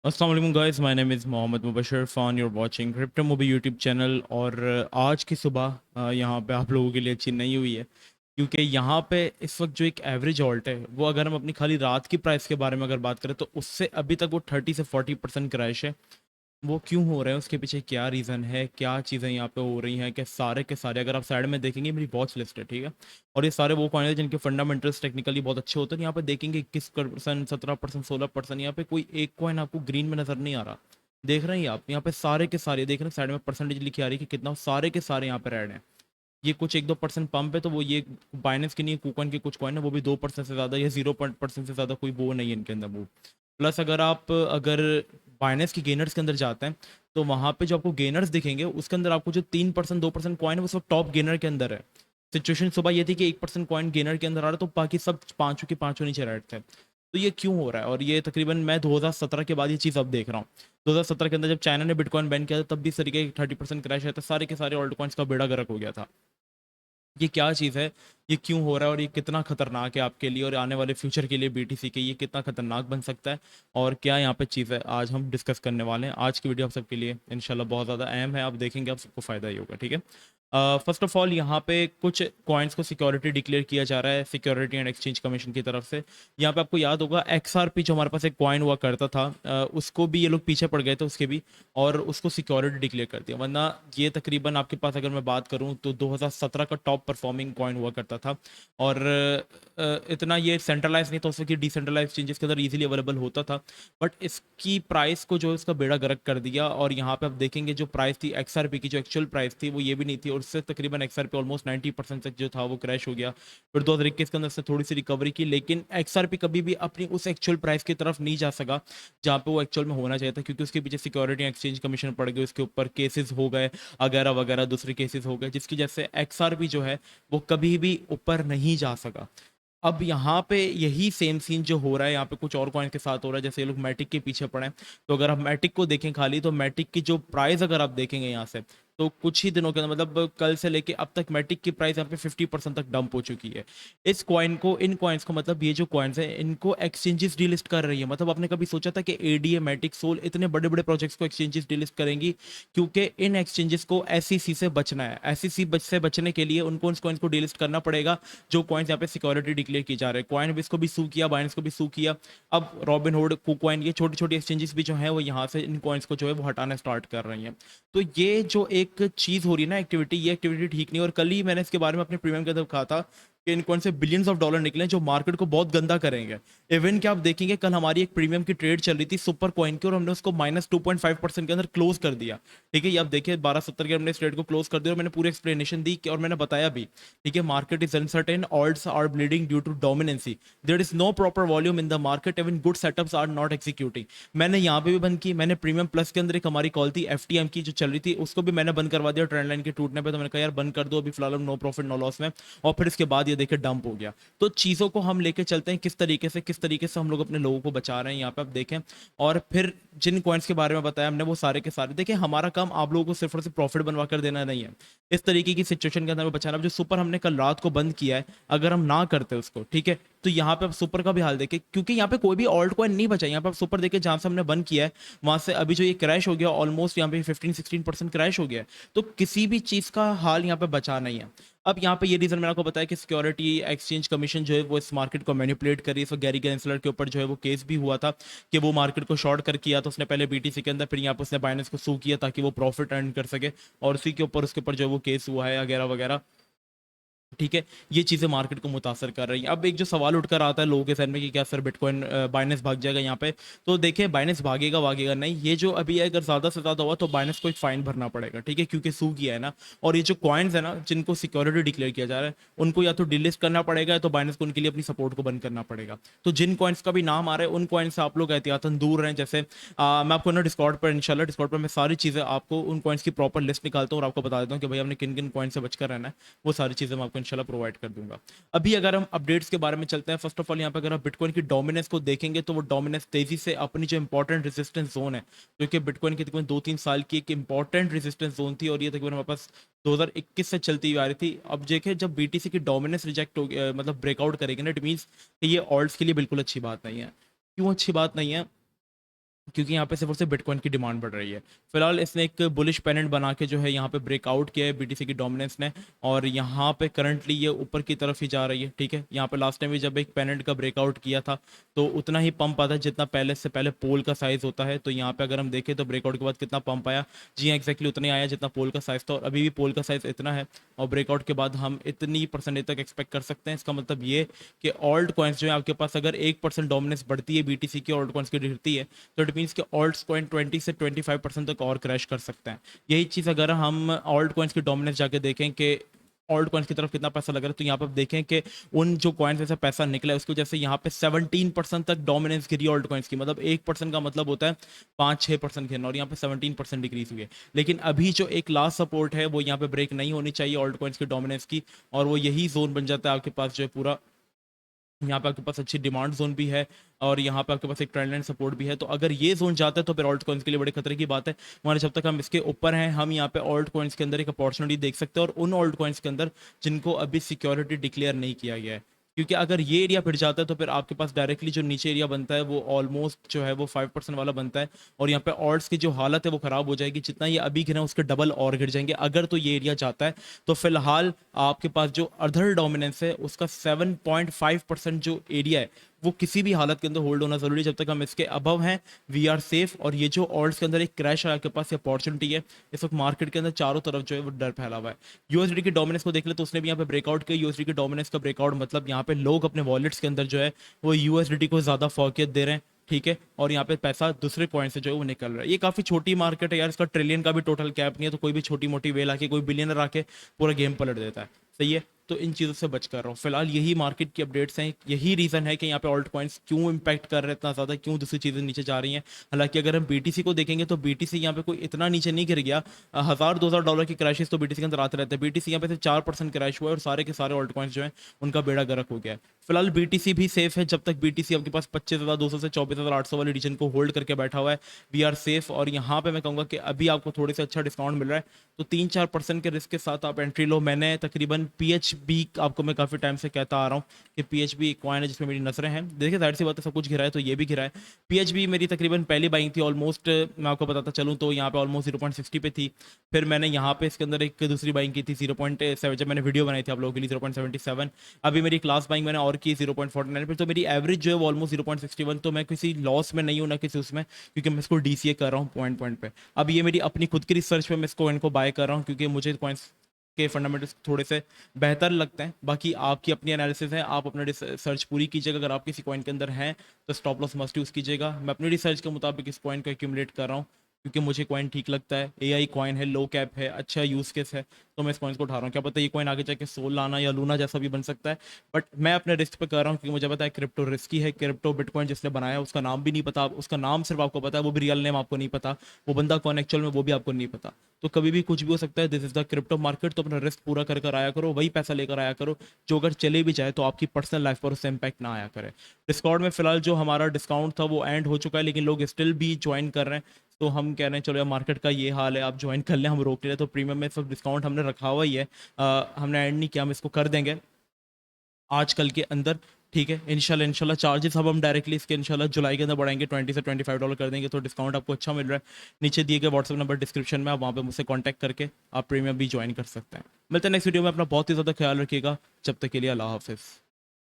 अस्सलाम वालेकुम guys, my name is Mohammad Mubashar Fan, you are watching crypto movie YouTube channel. और आज की सुबह यहाँ पे आप लोगों के लिए अच्छी नहीं हुई है, क्योंकि यहाँ पे इस वक्त जो एक एवरेज ऑल्ट है वो, अगर हम अपनी खाली रात की प्राइस के बारे में अगर बात करें, तो उससे अभी तक वो 30 से 40% क्रैश है। वो क्यों हो रहे हैं, उसके पीछे क्या रीज़न है, क्या चीज़ें यहाँ पे हो रही हैं, कि सारे के सारे अगर आप साइड में देखेंगे, मेरी वॉच लिस्ट है, ठीक है। और ये सारे वो कॉइन है जिनके फंडामेंटल्स टेक्निकली बहुत अच्छे होते हैं। यहाँ पे देखेंगे 21%, 17%, 16%, यहाँ पे कोई एक कॉइन आपको ग्रीन में नजर नहीं आ रहा। देख रहे हैं आप यहाँ पे सारे के सारे, देख रहे हैं साइड में परसेंटेज लिखी आ रही है कि कितना, सारे के सारे यहाँ पे रेड हैं। ये कुछ 1-2% पंप है, तो वो ये बाइनेंस के नहीं, कूकन के कुछ कॉइन है वो भी 2% से ज़्यादा या 0% से ज़्यादा कोई वो नहीं है इनके अंदर मूव। प्लस अगर बाइनेंस की गेनर्स के अंदर जाते हैं, तो वहाँ पे जो आपको गेनर्स दिखेंगे उसके अंदर आपको जो 3% 2% कॉइन है वो सब टॉप गेनर के अंदर है। सिचुएशन सुबह ये थी कि 1% कॉइन गेनर के अंदर आ रहा, तो बाकी सब पाँचों के पाँचों नीचे रेड थे। तो ये क्यों हो रहा है? और ये तकरीबन मैं 2017 के बाद ये चीज़ अब देख रहा हूँ। 2017 के अंदर जब चाइना ने बिटकॉइन बैन किया था, तब भी इस तरीके की 30% क्रैश आया था, सारे के सारे ऑल्ट कॉइन्स का बेड़ा गर्क हो गया था। ये क्या चीज़ है, ये क्यों हो रहा है, और ये कितना खतरनाक है आपके लिए और आने वाले फ्यूचर के लिए बीटीसी के, ये कितना खतरनाक बन सकता है, और क्या यहाँ पे चीज़ है, आज हम डिस्कस करने वाले हैं। आज की वीडियो आप सबके लिए इंशाल्लाह बहुत ज़्यादा अहम है, आप देखेंगे आप सबको फ़ायदा ही होगा, ठीक है। फर्स्ट ऑफ ऑल, यहाँ पे कुछ कॉइन्स को सिक्योरिटी डिक्लेयर किया जा रहा है सिक्योरिटी एंड एक्सचेंज कमीशन की तरफ से। यहाँ पे आपको याद होगा XRP जो हमारे पास एक कॉइन हुआ करता था, उसको भी ये लोग पीछे पड़ गए थे उसके भी, और उसको सिक्योरिटी डिक्लेयर कर दिया। वरना ये तकरीबन आपके पास, अगर मैं बात करूं, तो 2017 का टॉप परफॉर्मिंग कॉइन हुआ करता था। और इतना ये सेंट्रलाइज नहीं था उस वक्त, डिसेंट्रलाइज चेंजेस के अंदर इजीली अवेलेबल होता था। बट इसकी प्राइस को जो है उसका बेड़ा गर्क कर दिया, और यहाँ पे आप देखेंगे जो प्राइस थी XRP की, जो एक्चुअल प्राइस थी वो ये भी नहीं थी, और उससे तकरीबन XRP ऑलमोस्ट 90% तक जो था वो क्रैश हो गया। फिर 2021 के अंदर से थोड़ी सी रिकवरी की, लेकिन XRP कभी भी अपनी उस एक्चुअल प्राइस की तरफ नहीं जा सका जहाँ पे वो एक्चुअल में होना चाहिए था, क्योंकि उसके पीछे सिक्योरिटी एक्सचेंज कमीशन पड़ गई, उसके ऊपर केसेस हो गए वगैरह वगैरह, दूसरे केसेस हो गए, जिसकी वजह से XRP जो है वो कभी भी ऊपर नहीं जा सका। अब यहाँ पे यही सेम सीन जो हो रहा है यहाँ पे कुछ और कॉइन के साथ हो रहा है, जैसे ये लोग मैटिक के पीछे पड़े हैं। तो अगर आप मैटिक को देखें खाली, तो मैटिक की जो प्राइस अगर आप देखेंगे यहाँ से, तो कुछ ही दिनों के अंदर, मतलब कल से लेके अब तक, मैटिक की प्राइस यहाँ पे 50% तक डंप हो चुकी है। इस कॉइन को, इन कॉइन्स को, मतलब ये जो कॉइन्स है इनको एक्सचेंजेस डीलिस्ट कर रही है। मतलब आपने कभी सोचा था कि एडीए, मैटिक, सोल, इतने बड़े बड़े प्रोजेक्ट्स को एक्सचेंजेस डीलिस्ट करेंगी? क्योंकि इन एक्सचेंजेस को एसईसी से बचना है। एसईसी से बचने के लिए उनको उन कॉइन्स को डीलिस्ट करना पड़ेगा जो कॉइन्स यहाँ पे सिक्योरिटी डिक्लेयर की जा रहे हैं। कॉइन भी, इसको भी सू किया, बाइनेंस को भी सू किया। अब रॉबिनहुड, कुकॉइन, ये छोटी छोटी एक्सचेंजेस भी जो है वो यहाँ से इन कॉइन्स को जो है वो हटाना स्टार्ट कर रही हैं। तो ये जो एक चीज़ हो रही है ना, एक्टिविटी, ये एक्टिविटी ठीक नहीं। और कल ही मैंने इसके बारे में अपने प्रीमियम के अंदर कहा था कि इन कौन से बिलियंस ऑफ डॉलर निकले जो मार्केट को बहुत गंदा करेंगे। इवन क्या आप देखेंगे, कल हमारी एक प्रीमियम की ट्रेड चल रही थी सुपर कॉइन की, और हमने उसको -2.5% के अंदर क्लोज कर दिया। ठीक है, ये आप देखिए 1270 के हमने इस ट्रेड को क्लोज कर दिया, और मैंने पूरी एक्सप्लेनेशन दी और मैंने बताया भी, ठीक है, market is uncertain, alts are bleeding due to dominancy, there is no proper volume in the market, even good setups are not executing. मैंने यहाँ पे भी बंद की। मैंने प्रीमियम प्लस के अंदर एक हमारी कॉल थी एफटीएम की जो चल रही थी, उसको भी मैंने बंद करवा दिया ट्रेंड लाइन के टूटने पे। तो मैंने कहा यार बंद कर दो अभी फिलहाल, हम नो प्रॉफिट नो लॉस में। और फिर इसके बाद ये देखिए डंप हो गया। तो चीज़ों को हम लेके चलते हैं किस तरीके से हम लोग अपने लोगों को बचा रहे हैं, यहाँ पे आप देखें। और फिर जिन कॉइन्स के बारे में बताया हमने, वो सारे के सारे देखिए, हमारा काम आप लोगों को सिर्फ और सिर्फ प्रॉफिट बनवा कर देना नहीं है, इस तरीके की सिचुएशन के अंदर में बचाना। जो सुपर हमने कल रात को बंद किया है, अगर हम ना करते उसको, ठीक है, तो यहाँ पे आप सुपर का भी हाल देखें, क्योंकि यहाँ पे कोई भी ऑल्ट कॉइन नहीं बचा। यहाँ पे आप सुपर देखे, जहां से हमने बंद किया है वहां से अभी जो ये क्रैश हो गया, ऑलमोस्ट यहाँ पे 15-16% क्रैश हो गया है। तो किसी भी चीज का हाल यहाँ पे बचा नहीं है। अब यहाँ पे ये रीजन मैंने आपको बताया कि सिक्योरिटी एक्सचेंज कमीशन जो है वो इस मार्केट को मैनिपुलेट करी। सो गैरी गेंसलर के ऊपर जो है वो केस भी हुआ था कि वो मार्केट को शॉर्ट कर किया, तो उसने पहले बीटीसी के अंदर, फिर यहाँ पे उसने बाइनेंस को सू किया ताकि वो प्रॉफिट अर्न कर सके, और उसी के ऊपर उसके ऊपर जो है वो केस हुआ है वगैरह वगैरह। ठीक है, ये चीज़ें मार्केट को मुतासर कर रही हैं। अब एक जो सवाल उठकर आता है लोगों के जहन में कि क्या सर बिटकॉइन, बाइनेंस भाग जाएगा यहाँ पे? तो देखिए, बाइनेंस भागेगा भागेगा नहीं, ये जो अभी है अगर ज़्यादा से ज़्यादा हुआ तो बाइनेंस को एक फाइन भरना पड़ेगा, ठीक है, क्योंकि सू किया है ना। और ये जो कॉइन्स है ना जिनको सिक्योरिटी डिक्लेयर किया जा रहा है, उनको या तो डिलिस्ट करना पड़ेगा, या तो बाइनेंस को उनके लिए अपनी सपोर्ट को बंद करना पड़ेगा। तो जिन कॉइन्स का भी नाम आ रहा है, उन कॉइन्स से आप लोग एहतियातन दूर रहें। जैसे मैं आपको ना डिस्कॉर्ड पर, इंशाल्लाह डिस्कॉर्ड पर मैं सारी चीज़ें आपको, उन कॉइन्स की प्रॉपर लिस्ट निकालता हूँ और आपको बता देता हूँ कि भाई हमने किन किन कॉइन से बचकर रहना है। वो सारी चीज़ें मैं आपको इंशाल्लाह प्रोवाइड कर दूंगा। अभी अगर हम अपडेट्स के बारे में चलते हैं, फर्स्ट ऑफ ऑल यहाँ पे अगर आप बिटकॉइन की डोमिनेंस को देखेंगे, तो वो डोमिनेंस तेजी से अपनी जो इंपॉर्टेंट रेजिस्टेंस जोन है, जो कि बिटकॉइन की तकरीबन 2-3 साल की एक इंपॉर्टेंट रेजिस्टेंस जोन थी, और ये तकरीबन हमारे पास 2021 से चलती हुई आ रही थी। अब देखें, जब बीटीसी की डोमिनेंस रिजेक्ट हो, मतलब ब्रेकआउट करेगी ना, इट मीन्स कि ये ऑल्ट्स के लिए बिल्कुल अच्छी बात नहीं है। क्यों अच्छी बात नहीं है? क्योंकि यहाँ पे सिर्फ और सिर्फ बिटकॉइन की डिमांड बढ़ रही है। फिलहाल इसने एक बुलिश पेनेंट बना के जो है यहाँ पे ब्रेकआउट किया है बीटीसी की डोमिनेंस ने, और यहाँ पे करंटली ये ऊपर की तरफ ही जा रही है। ठीक है, यहाँ पे लास्ट टाइम भी जब एक पेनेंट का ब्रेकआउट किया था तो उतना ही पंप आता है जितना पहले से पहले पोल का साइज होता है। तो यहाँ पे अगर हम देखें तो ब्रेकआउट के बाद कितना पंप आया, जी हाँ एक्जैक्टली उतना ही आया जितना पोल का साइज था, और अभी भी पोल का साइज इतना है, और ब्रेकआउट के बाद हम इतनी परसेंटेज तक एक्सपेक्ट कर सकते हैं। इसका मतलब ये कि ऑल्ट कॉइन्स जो है आपके पास अगर 1% डोमिनेंस बढ़ती है बीटीसी की ऑल्ट कॉइन्स की गिरती है, तो इट मीन्स कि ऑल्ट कॉइन 20 से 25% तक और क्रैश कर सकते हैं। यही चीज़ अगर हम ऑल्ट कॉइन्स की डोमिनेंस जाके देखें कि ऑल्ट कॉइन्स की तरफ कितना पैसा लग रहा है, तो यहाँ पर देखें कि उन जो कॉइन्स से पैसा निकला है उसकी वजह से यहाँ पे 17% तक डोमिनेंस गिरी ऑल्ट कॉइन्स की। मतलब 1% का मतलब होता है 5-6% गिरना, और यहाँ पे 17% डिक्रीज हुई है। लेकिन अभी जो एक लास्ट सपोर्ट है वो यहाँ पे ब्रेक नहीं होनी चाहिए ऑल्ट कॉइन्स की डोमिनेंस की, और वो यही जोन बन जाता है आपके पास जो है पूरा। यहाँ पे आपके पास अच्छी डिमांड जोन भी है, और यहाँ पे आपके पास एक ट्रेंड लाइन सपोर्ट भी है। तो अगर ये जोन जाता है तो फिर ऑल्ट कॉइन्स के लिए बड़े खतरे की बात है। हमारे जब तक हम इसके ऊपर हैं, हम यहाँ पे ऑल्ट कॉइन्स के अंदर एक अपॉर्चुनिटी देख सकते हैं, और उन ऑल्ट कॉइन्स के अंदर जिनको अभी सिक्योरिटी डिक्लेयर नहीं किया गया है। क्योंकि अगर ये एरिया फिर जाता है तो फिर आपके पास डायरेक्टली जो नीचे एरिया बनता है वो ऑलमोस्ट जो है वो 5% वाला बनता है, और यहाँ पे ऑल्ट्स की जो हालत है वो खराब हो जाएगी। जितना ये अभी गिरा उसके डबल और गिर जाएंगे अगर तो ये एरिया जाता है। तो फिलहाल आपके पास जो अदर डोमिनेंस है उसका 7.5% जो एरिया है वो किसी भी हालत के अंदर होल्ड होना जरूरी है। जब तक हम इसके अबव हैं वी आर सेफ। और ये जो ऑल्ट्स के अंदर एक क्रैश है आपके पास अपॉर्चुनिटी है, इस वक्त मार्केट के अंदर चारों तरफ जो है वो डर फैला हुआ है। यूएसडी की डोमिनेंस को देख ले तो उसने भी यहाँ पे ब्रेकआउट किया। यूएसडी की डोमिनेंस का ब्रेकआउट मतलब यहाँ पे लोग अपने वॉलेट्स के अंदर जो है वो यूएसडी को ज्यादा फोकियत दे रहे हैं। ठीक है, और यहाँ पे पैसा दूसरे पॉइंट से जो है वो निकल रहा है। ये काफी छोटी मार्केट है यार, इसका ट्रिलियन का भी टोटल कैप नहीं है, तो कोई भी छोटी मोटी वेल आके कोई बिलियनर आके पूरा गेम पलट देता है। सही है, तो इन चीज़ों से बच कर रहा हूँ। फिलहाल यही मार्केट की अपडेट्स हैं, यही रीज़न है कि यहाँ पे ऑल्ट कॉइन्स क्यों इंपैक्ट कर रहे हैं इतना ज़्यादा, क्यों दूसरी चीज़ें नीचे जा रही हैं। हालांकि अगर हम बीटीसी को देखेंगे तो बीटीसी यहाँ पे कोई इतना नीचे नहीं गिर गया। 1000-2000 डॉलर की क्रैशेस तो बीटीसी के अंदर आते रहते हैं। बीटीसी यहाँ पे सिर्फ 4% क्रैश हुआ है, और सारे के सारे ऑल्ट कॉइन्स जो हैं उनका बेड़ा गर्क हो गया है। फिलहाल बीटीसी भी सेफ है, जब तक बीटीसी आपके पास 25,200 से 24,800 वाले रीजन को होल्ड करके बैठा हुआ है वी आर सेफ। और यहाँ पे मैं कहूँगा कि अभी आपको थोड़े से अच्छा डिस्काउंट मिल रहा है, तो 3-4% के रिस्क के साथ आप एंट्री लो। मैंने तकरीबन पीएचबी आपको मैं काफ़ी टाइम से कहता आ रहा हूँ कि पीएचबी एक कॉइन है जिसमें मेरी नजरें हैं। देखिए जाहिर सी बात है सब कुछ गिरा है तो ये भी गिरा है। पीएचबी मेरी तकरीबन पहली बाइंग थी ऑलमोस्ट, मैं आपको बताता चलूँ तो यहाँ पे ऑलमोस्ट 0.60 पे थी। फिर मैंने यहाँ पे इसके अंदर एक दूसरी बाइंग की थी 0.7, जब मैंने वीडियो बनाई थी आप लोगों के लिए 0.77। अभी मेरी क्लास बाइंग मैंने और की 0.49 पे, तो मेरी एवरेज जो है वो ऑलमोस्ट 0.61। तो मैं किसी लॉस में नहीं हूँ ना किसी उसमें, क्योंकि मैं इसको डीसीए कर रहा हूँ पॉइंट पॉइंट पे। अब ये मेरी अपनी खुद की रिसर्च पे मैं इसको इनको बाय कर रहा हूँ, क्योंकि मुझे कॉइन्स के फंडामेंटल्स थोड़े से बेहतर लगते हैं। बाकी आपकी अपनी एनालिसिस है, आप अपना रिसर्च पूरी कीजिएगा। अगर आप किसी कॉइन के अंदर हैं तो स्टॉप लॉस मस्ट यूज़ कीजिएगा। मैं अपनी रिसर्च के मुताबिक इस कॉइन को एक्यूमुलेट कर रहा हूँ, क्योंकि मुझे कॉइन ठीक लगता है। एआई कॉइन है, लो कैप है, अच्छा यूज़ केस है, तो मैं इस कॉइन को उठा रहा हूँ। क्या पता ये कॉइन आगे जाके सोल लाना या लूना जैसा भी बन सकता है, बट मैं अपने रिस्क पे कर रहा हूँ, क्योंकि मुझे पता है क्रिप्टो रिस्की है। क्रिप्टो बिटकॉइन जिसने बनाया है उसका नाम भी नहीं पता, उसका नाम सिर्फ आपको पता है, वो भी रियल नेम आपको नहीं पता, वो बंदा कौन एक्चुअल में वो भी आपको नहीं पता। तो कभी भी कुछ भी हो सकता है, this is the crypto market. तो अपना रिस्क पूरा कर कर आया करो, वही पैसा लेकर आया करो जो अगर चले भी जाए तो आपकी पर्सनल लाइफ पर उससे इंपैक्ट ना आया करे। डिस्कॉर्ड में फिलहाल जो हमारा डिस्काउंट था वो एंड हो चुका है, लेकिन लोग स्टिल भी ज्वाइन कर रहे हैं। तो हम कह रहे हैं चलो यार मार्केट का ये हाल है, आप ज्वाइन कर लें, हम रोक ले रहे। तो प्रीमियम में सब डिस्काउंट हमने रखा हुआ ही है, हमने एंड नहीं किया, हम इसको कर देंगे आज कल के अंदर। ठीक है, इंशाल्लाह इंशाल्लाह चार्जेस अब हम डायरेक्टली इसके इंशाल्लाह जुलाई के अंदर बढ़ाएंगे, 20 से 25 डॉलर कर देंगे, तो डिस्काउंट आपको अच्छा मिल रहा है। नीचे दिए गए व्हाट्सएप नंबर डिस्क्रिप्शन में, आप वहाँ पे मुझसे कांटेक्ट करके आप प्रीमियम भी ज्वाइन कर सकते हैं। मिलते हैं नेक्स्ट वीडियो में, अपना बहुत ही ज़्यादा ख्याल रखिएगा। जब तक के लिए अल्लाह हाफिज़।